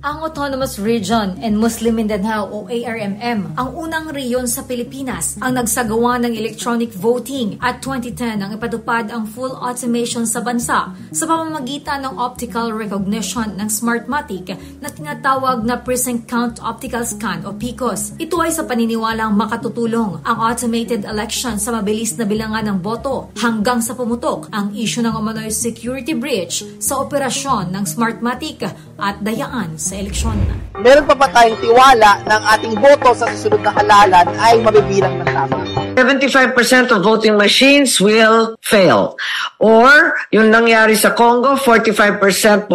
Ang Autonomous Region and Muslim Mindanao o ARMM ang unang reyon sa Pilipinas ang nagsagawa ng electronic voting at 2010 ang ipatupad ang full automation sa bansa sa pamamagitan ng optical recognition ng Smartmatic na tinatawag na Precinct Count Optical Scan o PICOS. Ito ay sa paniniwalang makatutulong ang automated election sa mabilis na bilangan ng boto hanggang sa pumutok ang issue ng umano'y security breach sa operasyon ng Smartmatic at dayaan sa eleksyon. Meron pa ba tayong tiwala ng ating boto sa susunod na halalan ay mabibilang ng tama? 75% of voting machines will fail. Or, yung nangyari sa Congo, 45.01%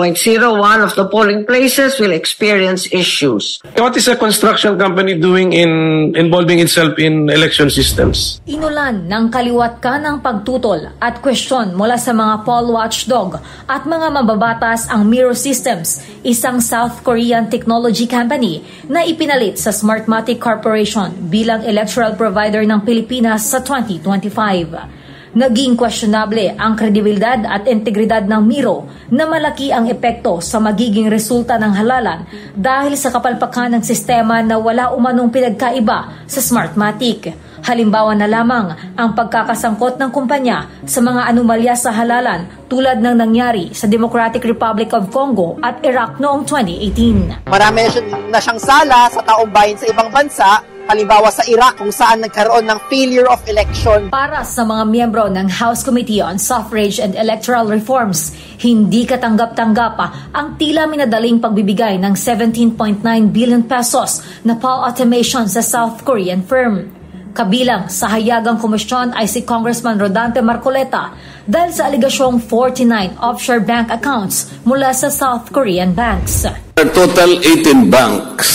of the polling places will experience issues. What is a construction company doing in involving itself in election systems? Inulan ng kaliwat ka ng pagtutol at question mula sa mga poll watchdog at mga mababatas ang Miro Systems, isang South Korean technology company na ipinalit sa Smartmatic Corporation bilang electoral provider ng Pilipinas sa 2025. Naging questionable ang kredibilidad at integridad ng Miro na malaki ang epekto sa magiging resulta ng halalan dahil sa kapalpakan ng sistema na wala umanong pinagkaiba sa Smartmatic. Halimbawa na lamang ang pagkakasangkot ng kumpanya sa mga anomalya sa halalan tulad ng nangyari sa Democratic Republic of Congo at Iraq noong 2018. Marami na siyang sala sa taong bayan sa ibang bansa, halimbawa sa Iraq kung saan nagkaroon ng failure of election. Para sa mga miyembro ng House Committee on Suffrage and Electoral Reforms, hindi katanggap-tanggap ang tila minadaling pagbibigay ng 17.9 billion pesos na poll automation sa South Korean firm. Kabilang sa hayagang komisyon ay si Congressman Rodante Marcoleta dahil sa aligasyong 49 offshore bank accounts mula sa South Korean banks. Total 18 banks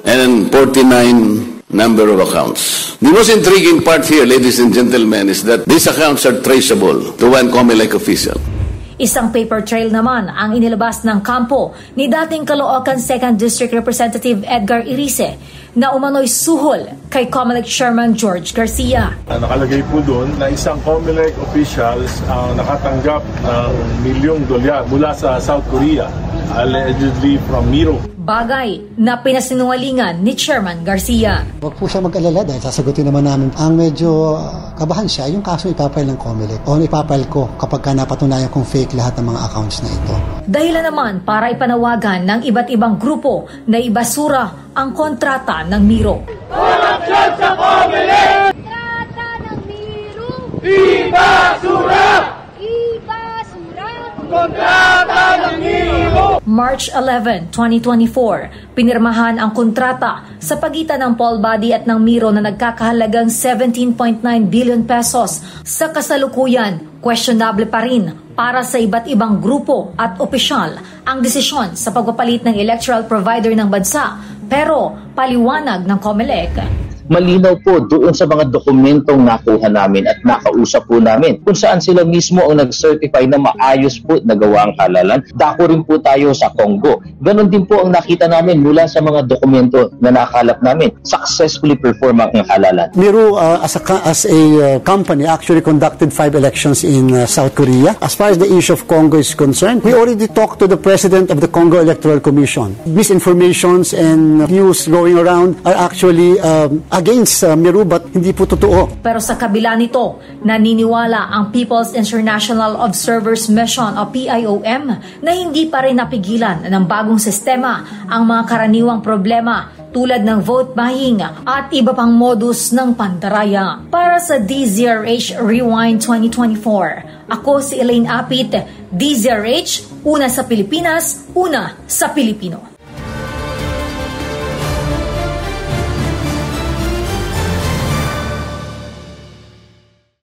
and 49 number of accounts. The most intriguing part here, ladies and gentlemen, is that these accounts are traceable to one COMELEC official. Isang paper trail naman ang inilabas ng kampo ni dating Caloocan 2nd District Representative Edgar Irice na umano'y suhol kay COMELEC Chairman George Garcia. Nakalagay po doon na isang COMELEC officials ang nakatanggap ng $1,000,000 mula sa South Korea, allegedly from Miro. Bagay na pinasinungalingan ni Chairman Garcia. Huwag po siya mag-alala dahil sasagutin naman namin. Ang medyo kabahan siya, yung kaso ipapile ng COMELEC o ipapile ko kapag napatunayan kong fake lahat ng mga accounts na ito. Dahilan naman para ipanawagan ng iba't ibang grupo na ibasura ang kontrata ng Miro. Korupsyon sa COMELEC! Kontrata ng Miro! Ibasura! Ibasura! Kontrata ng Miro! March 11, 2024, pinirmahan ang kontrata sa pagitan ng poll body at ng Miro na nagkakahalagang 17.9 billion pesos. Sa kasalukuyan, questionable pa rin para sa iba't ibang grupo at opisyal ang desisyon sa pagpapalit ng electoral provider ng bansa. Pero paliwanag ng COMELEC, malinaw po doon sa mga dokumentong nakuha namin at nakausap po namin kung saan sila mismo ang nag-certify na maayos po nagawa ang halalan. Dako rin po tayo sa Congo. Ganon din po ang nakita namin mula sa mga dokumento na nakalap namin. Successfully perform ang halalan. Miro as a company actually conducted 5 elections in South Korea. As far as the issue of Congo is concerned, we already talked to the president of the Congo Electoral Commission. Misinformations and news going around are actually against Miro but hindi po totoo. Pero sa kabila nito, naniniwala ang People's International Observers Mission o PIOM na hindi pa rin napigilan ng bagong sistema ang mga karaniwang problema tulad ng vote buying at iba pang modus ng pandaraya. Para sa DZRH Rewind 2024, ako si Elaine Apit, DZRH, una sa Pilipinas, una sa Pilipino.